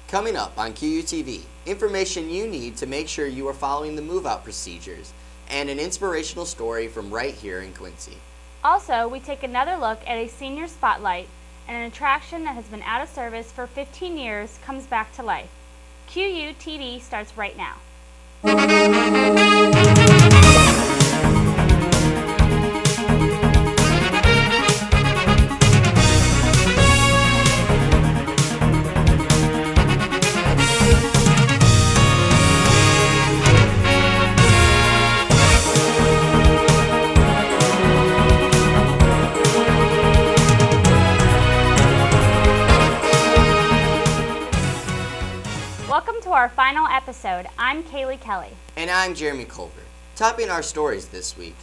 Coming up on QUTV, information you need to make sure you are following the move-out procedures, and an inspirational story from right here in Quincy. Also, we take another look at a senior spotlight, and an attraction that has been out of service for 15 years comes back to life. QUTV starts right now. Welcome to our final episode. I'm Kaylee Kelly. And I'm Jeremy Colbert. Topping our stories this week.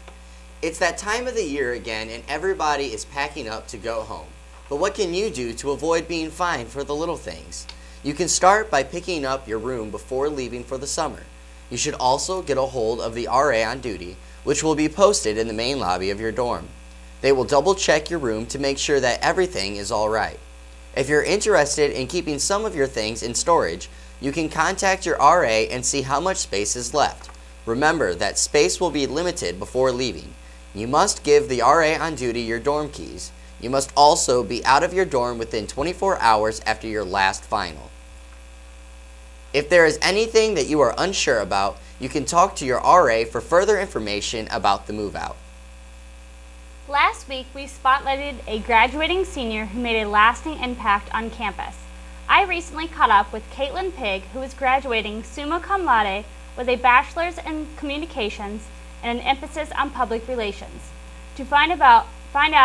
It's that time of the year again and everybody is packing up to go home. But what can you do to avoid being fined for the little things? You can start by picking up your room before leaving for the summer. You should also get a hold of the RA on duty, which will be posted in the main lobby of your dorm. They will double check your room to make sure that everything is all right. If you're interested in keeping some of your things in storage, you can contact your RA and see how much space is left. Remember that space will be limited before leaving. You must give the RA on duty your dorm keys. You must also be out of your dorm within 24 hours after your last final. If there is anything that you are unsure about, you can talk to your RA for further information about the move-out. Last week, we spotlighted a graduating senior who made a lasting impact on campus. I recently caught up with Caitlin Pig, who is graduating summa cum laude with a bachelor's in communications and an emphasis on public relations, to find out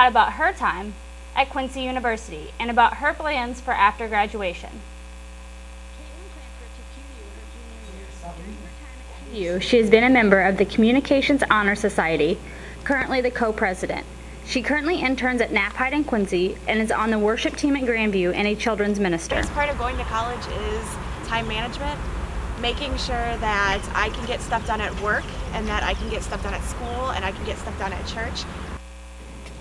about her time at Quincy University and about her plans for after graduation. She has been a member of the Communications Honor Society, currently the co-president. She currently interns at NAPHIDE in Quincy and is on the worship team at Grandview and a children's minister. The biggest part of going to college is time management, making sure that I can get stuff done at work and that I can get stuff done at school and I can get stuff done at church.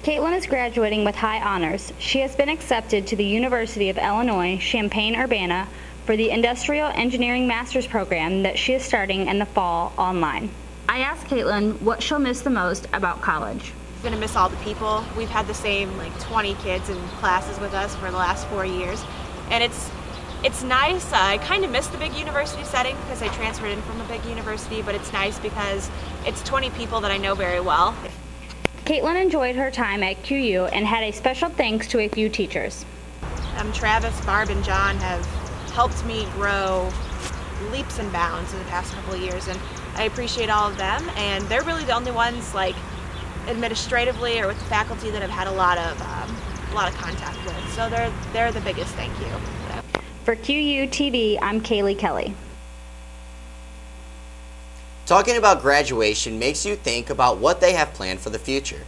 Caitlin is graduating with high honors. She has been accepted to the University of Illinois, Champaign-Urbana for the Industrial Engineering Master's program that she is starting in the fall online. I asked Caitlin what she'll miss the most about college. I'm going to miss all the people. We've had the same 20 kids in classes with us for the last 4 years, and it's nice. I kind of miss the big university setting because I transferred in from a big university, but it's nice because it's 20 people that I know very well. Caitlin enjoyed her time at QU and had a special thanks to a few teachers. Travis, Barb, and John have helped me grow leaps and bounds in the past couple of years, and I appreciate all of them, and they're really the only ones administratively or with the faculty that I've had a lot of contact with. So they're the biggest thank you. For QUTV, I'm Kaylee Kelly. Talking about graduation makes you think about what they have planned for the future.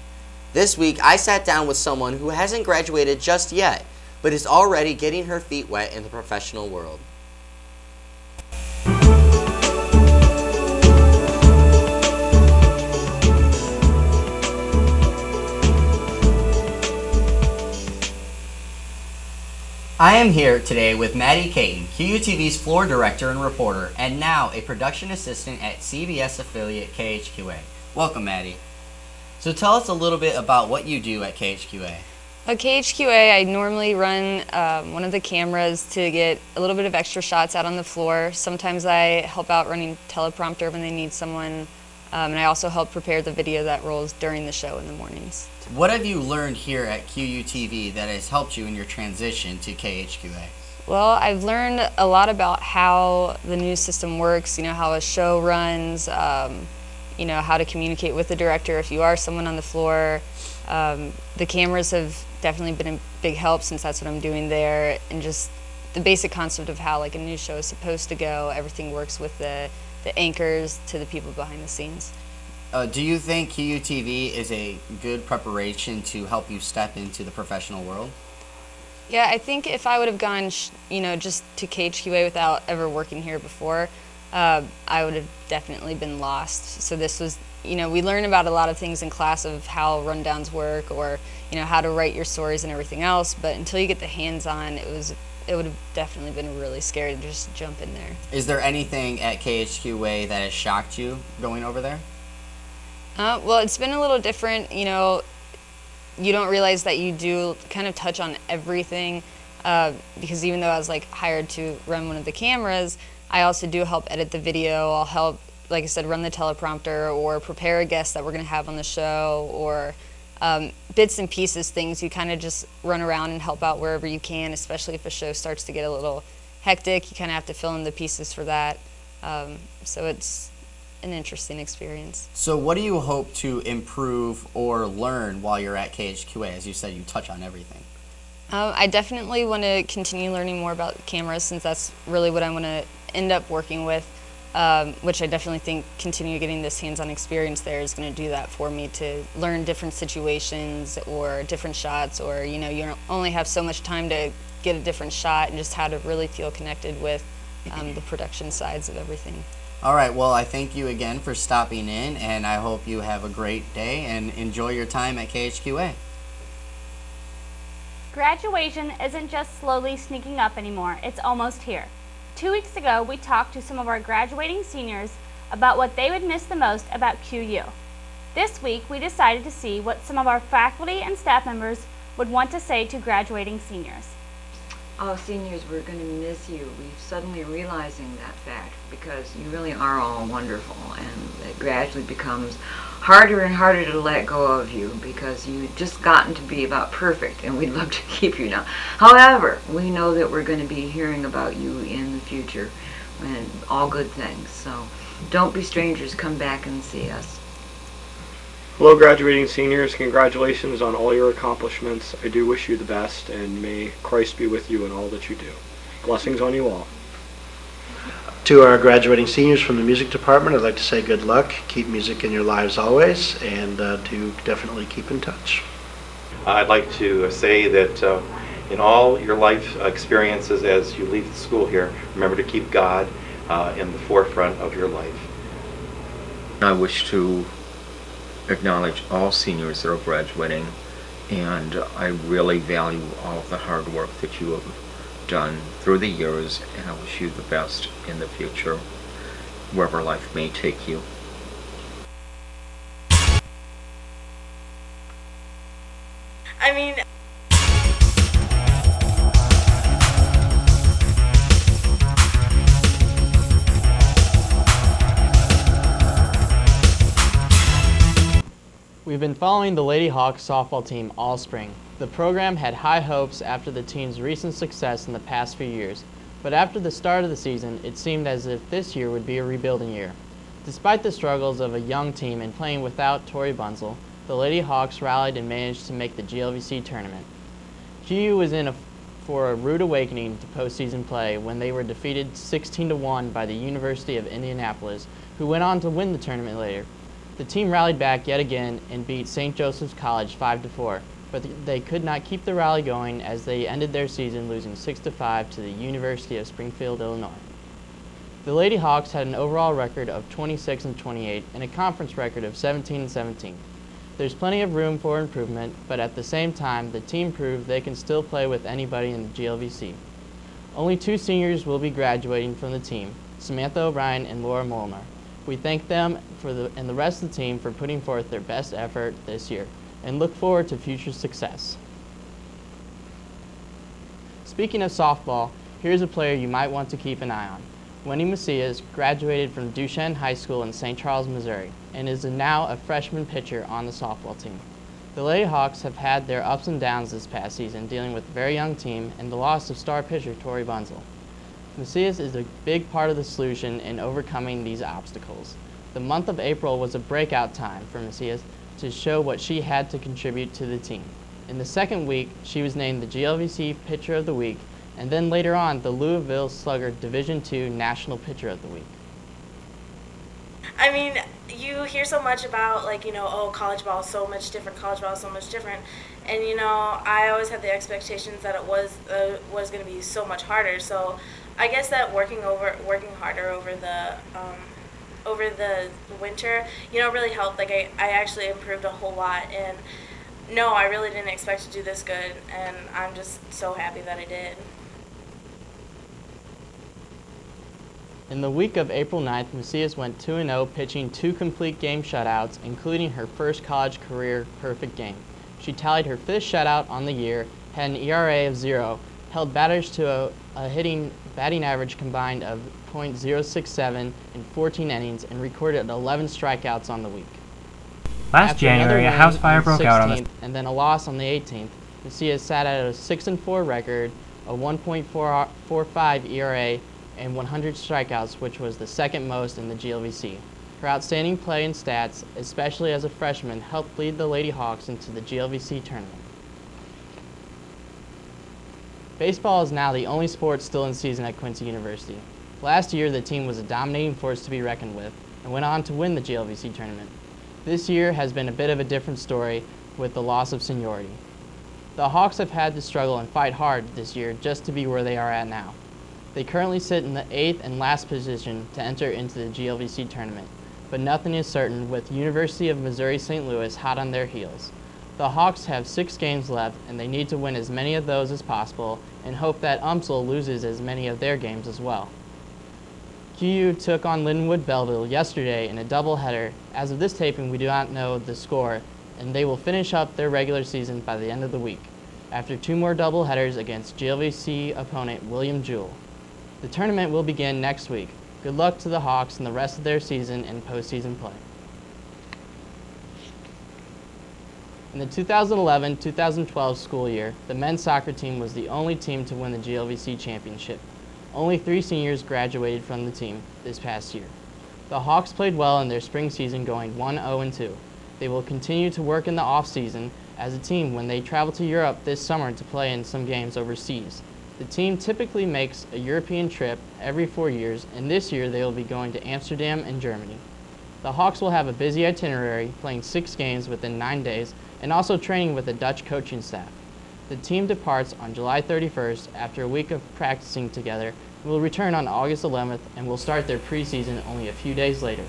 This week, I sat down with someone who hasn't graduated just yet, but is already getting her feet wet in the professional world. I am here today with Maddie Caton, QUTV's floor director and reporter, and now a production assistant at CBS affiliate KHQA. Welcome, Maddie. So tell us a little bit about what you do at KHQA. At KHQA, I normally run one of the cameras to get a little bit of extra shots out on the floor. Sometimes I help out running teleprompter when they need someone, and I also help prepare the video that rolls during the show in the mornings. What have you learned here at QUTV that has helped you in your transition to KHQA? Well, I've learned a lot about how the news system works, how a show runs, how to communicate with the director if you are someone on the floor. The cameras have definitely been a big help since that's what I'm doing there, and just the basic concept of how a news show is supposed to go. Everything works with the anchors to the people behind the scenes. Do you think QUTV is a good preparation to help you step into the professional world? Yeah, I think if I would have gone, just to KHQA without ever working here before, I would have definitely been lost. So this was we learn about a lot of things in class of how rundowns work, or how to write your stories and everything else, but until you get the hands-on, it would have definitely been really scary to just jump in there. Is there anything at KHQA that has shocked you going over there? Well, it's been a little different. You don't realize that you do kind of touch on everything, because even though I was hired to run one of the cameras, I also do help edit the video. I'll help, like I said, run the teleprompter or prepare a guest that we're going to have on the show, or bits and pieces, things you kind of just run around and help out wherever you can, especially if a show starts to get a little hectic. You kind of have to fill in the pieces for that. So it's an interesting experience. So what do you hope to improve or learn while you're at KHQA? As you said, you touch on everything. I definitely want to continue learning more about cameras, since that's really what I want to end up working with, which I definitely think continue getting this hands-on experience there is going to do that for me, to learn different situations or different shots, or you don't only have so much time to get a different shot, and just how to really feel connected with the production sides of everything. All right, well, I thank you again for stopping in, and I hope you have a great day and enjoy your time at KHQA. Graduation isn't just slowly sneaking up anymore, it's almost here. 2 weeks ago, we talked to some of our graduating seniors about what they would miss the most about QU. This week, we decided to see what some of our faculty and staff members would want to say to graduating seniors. Oh, seniors, we're going to miss you. We're suddenly realizing that fact, because you really are all wonderful, and it gradually becomes harder and harder to let go of you, because you've just gotten to be about perfect, and we'd love to keep you now. However, we know that we're going to be hearing about you in the future, and all good things. So don't be strangers. Come back and see us. Hello, graduating seniors. Congratulations on all your accomplishments. I do wish you the best, and may Christ be with you in all that you do. Blessings on you all. To our graduating seniors from the music department, I'd like to say good luck. Keep music in your lives always, and to definitely keep in touch. I'd like to say that in all your life experiences as you leave the school here, remember to keep God in the forefront of your life. I wish to acknowledge all seniors that are graduating, and I really value all of the hard work that you have done through the years, and I wish you the best in the future, wherever life may take you. I mean, we've been following the Lady Hawks softball team all spring. The program had high hopes after the team's recent success in the past few years, but after the start of the season, it seemed as if this year would be a rebuilding year. Despite the struggles of a young team and playing without Tori Bunzel, the Lady Hawks rallied and managed to make the GLVC tournament. QU was in for a rude awakening to postseason play when they were defeated 16-1 by the University of Indianapolis, who went on to win the tournament later. The team rallied back yet again and beat St. Joseph's College 5-4, but they could not keep the rally going as they ended their season losing 6-5 to the University of Springfield, Illinois. The Lady Hawks had an overall record of 26-28 and a conference record of 17-17. There's plenty of room for improvement, but at the same time, the team proved they can still play with anybody in the GLVC. Only 2 seniors will be graduating from the team, Samantha O'Brien and Laura Molnar. We thank them and the rest of the team for putting forth their best effort this year and look forward to future success. Speaking of softball, here's a player you might want to keep an eye on. Wendy Macias graduated from Duchesne High School in St. Charles, Missouri, and is now a freshman pitcher on the softball team. The Lady Hawks have had their ups and downs this past season, dealing with a very young team and the loss of star pitcher Tori Bunzel. Macias is a big part of the solution in overcoming these obstacles. The month of April was a breakout time for Macias to show what she had to contribute to the team. In the second week, she was named the GLVC Pitcher of the Week, and then later on, the Louisville Slugger Division II National Pitcher of the Week. I mean, you hear so much about, oh, college ball is so much different, and, I always had the expectations that it was going to be so much harder, so I guess that working harder over over the winter, you know, really helped. Like I actually improved a whole lot, and no, I really didn't expect to do this good, and I'm just so happy that I did. In the week of April 9th, Macias went 2-0, pitching 2 complete game shutouts, including her first college career perfect game. She tallied her 5th shutout on the year, had an ERA of 0, held batters to a batting average combined of .067 in 14 innings, and recorded 11 strikeouts on the week. Last January, a house fire broke out on the and then a loss on the 18th. Macias sat at a 6-4 record, a 1.45 ERA, and 100 strikeouts, which was the second most in the GLVC. Her outstanding play and stats, especially as a freshman, helped lead the Lady Hawks into the GLVC tournament. Baseball is now the only sport still in season at Quincy University. Last year, the team was a dominating force to be reckoned with and went on to win the GLVC tournament. This year has been a bit of a different story with the loss of seniority. The Hawks have had to struggle and fight hard this year just to be where they are at now. They currently sit in the 8th and last position to enter into the GLVC tournament, but nothing is certain with University of Missouri St. Louis hot on their heels. The Hawks have 6 games left, and they need to win as many of those as possible and hope that UMSL loses as many of their games as well. QU took on Lindenwood Belleville yesterday in a doubleheader. As of this taping, we do not know the score, and they will finish up their regular season by the end of the week, after 2 more doubleheaders against GLVC opponent William Jewell. The tournament will begin next week. Good luck to the Hawks in the rest of their season and postseason play. In the 2011-2012 school year, the men's soccer team was the only team to win the GLVC championship. Only 3 seniors graduated from the team this past year. The Hawks played well in their spring season, going 1-0-2. They will continue to work in the off-season as a team when they travel to Europe this summer to play in some games overseas. The team typically makes a European trip every 4 years, and this year they will be going to Amsterdam and Germany. The Hawks will have a busy itinerary, playing 6 games within 9 days, and also training with the Dutch coaching staff. The team departs on July 31st after a week of practicing together and will return on August 11th and will start their preseason only a few days later.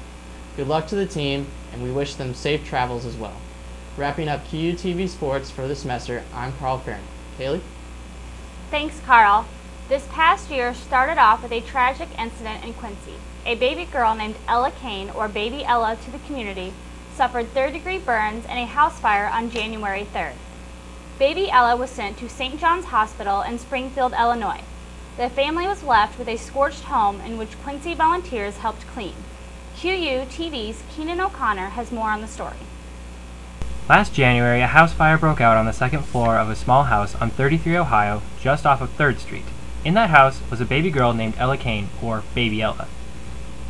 Good luck to the team, and we wish them safe travels as well. Wrapping up QU TV Sports for the semester, I'm Carl Farron. Haley? Thanks, Carl. This past year started off with a tragic incident in Quincy. A baby girl named Ella Kane, or Baby Ella to the community, suffered third-degree burns in a house fire on January 3rd. Baby Ella was sent to St. John's Hospital in Springfield, Illinois. The family was left with a scorched home in which Quincy volunteers helped clean. QU TV's Keenan O'Connor has more on the story. Last January, a house fire broke out on the 2nd floor of a small house on 33 Ohio, just off of 3rd Street. In that house was a baby girl named Ella Kane, or Baby Ella.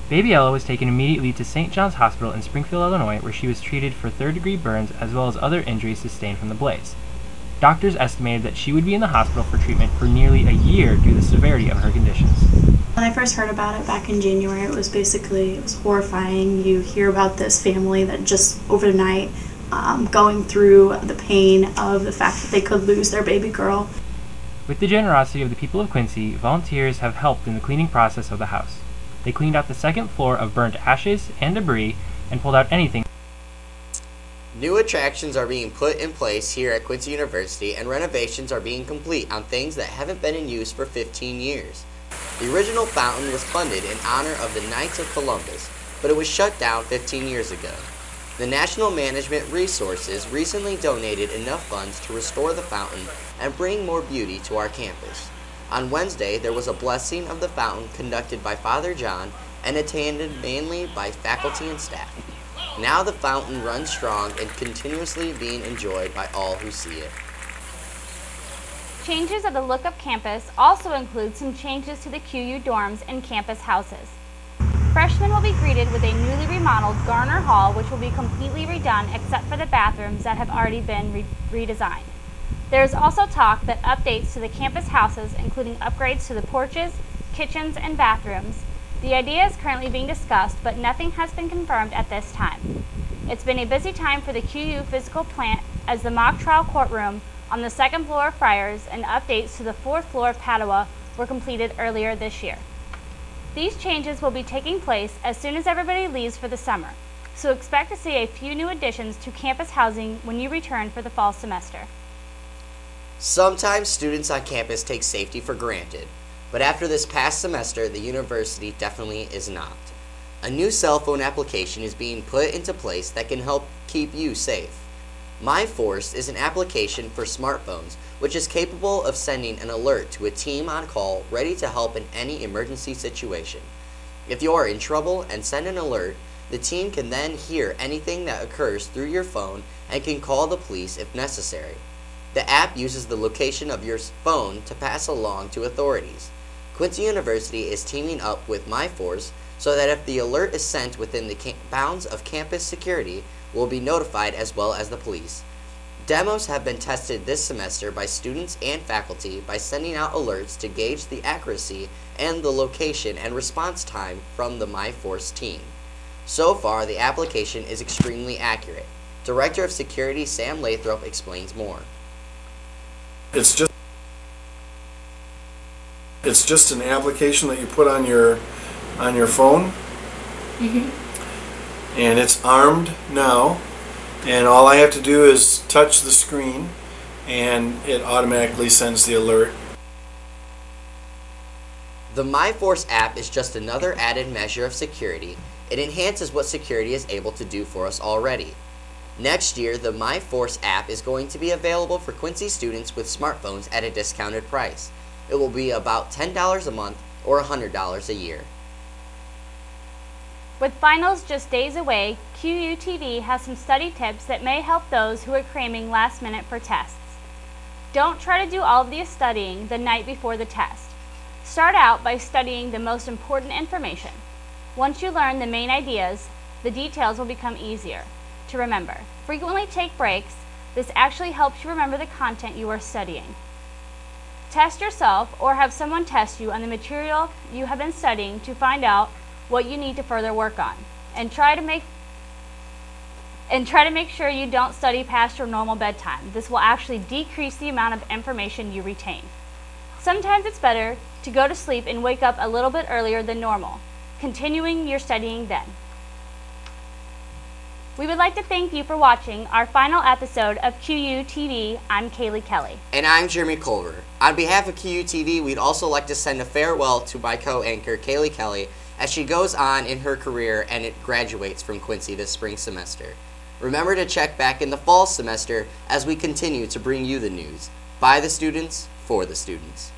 Baby Ella was taken immediately to St. John's Hospital in Springfield, Illinois, where she was treated for third-degree burns as well as other injuries sustained from the blaze. Doctors estimated that she would be in the hospital for treatment for nearly a year due to the severity of her conditions. When I first heard about it back in January, it was horrifying. You hear about this family that just overnight going through the pain of the fact that they could lose their baby girl. With the generosity of the people of Quincy, volunteers have helped in the cleaning process of the house. They cleaned out the 2nd floor of burnt ashes and debris and pulled out anything. New attractions are being put in place here at Quincy University, and renovations are being complete on things that haven't been in use for 15 years. The original fountain was funded in honor of the Knights of Columbus, but it was shut down 15 years ago. The National Management Resources recently donated enough funds to restore the fountain and bring more beauty to our campus. On Wednesday, there was a blessing of the fountain conducted by Father John and attended mainly by faculty and staff. Now the fountain runs strong and continuously being enjoyed by all who see it. Changes of the look of campus also include some changes to the QU dorms and campus houses. Freshmen will be greeted with a newly remodeled Garner Hall, which will be completely redone except for the bathrooms that have already been redesigned. There is also talk that updates to the campus houses, including upgrades to the porches, kitchens, and bathrooms. The idea is currently being discussed, but nothing has been confirmed at this time. It's been a busy time for the QU physical plant as the mock trial courtroom on the 2nd floor of Friars and updates to the 4th floor of Padua were completed earlier this year. These changes will be taking place as soon as everybody leaves for the summer, so expect to see a few new additions to campus housing when you return for the fall semester. Sometimes students on campus take safety for granted, but after this past semester, the university definitely is not. A new cell phone application is being put into place that can help keep you safe. MyForce is an application for smartphones which is capable of sending an alert to a team on call ready to help in any emergency situation. If you are in trouble and send an alert, the team can then hear anything that occurs through your phone and can call the police if necessary. The app uses the location of your phone to pass along to authorities. Quincy University is teaming up with MyForce so that if the alert is sent within the bounds of campus security, will be notified as well as the police. Demos have been tested this semester by students and faculty by sending out alerts to gauge the accuracy and the location and response time from the MyForce team. So far, the application is extremely accurate. Director of Security Sam Lathrop explains more. It's just an application that you put on your phone. And it's armed now, and all I have to do is touch the screen and it automatically sends the alert. The MyForce app is just another added measure of security. It enhances what security is able to do for us already. Next year, the MyForce app is going to be available for Quincy students with smartphones at a discounted price. It will be about $10 a month or $100 a year. With finals just days away, QUTV has some study tips that may help those who are cramming last minute for tests. Don't try to do all of the studying the night before the test. Start out by studying the most important information. Once you learn the main ideas, the details will become easier to remember. Frequently take breaks. This actually helps you remember the content you are studying. Test yourself or have someone test you on the material you have been studying to find out what you need to further work on, and try to make sure you don't study past your normal bedtime. This will actually decrease the amount of information you retain. Sometimes it's better to go to sleep and wake up a little bit earlier than normal, continuing your studying then. We would like to thank you for watching our final episode of QUTV. I'm Kaylee Kelly. And I'm Jeremy Culver. On behalf of QUTV, we'd also like to send a farewell to my co-anchor, Kaylee Kelly, as she goes on in her career and it graduates from Quincy this spring semester. Remember to check back in the fall semester as we continue to bring you the news. By the students, for the students.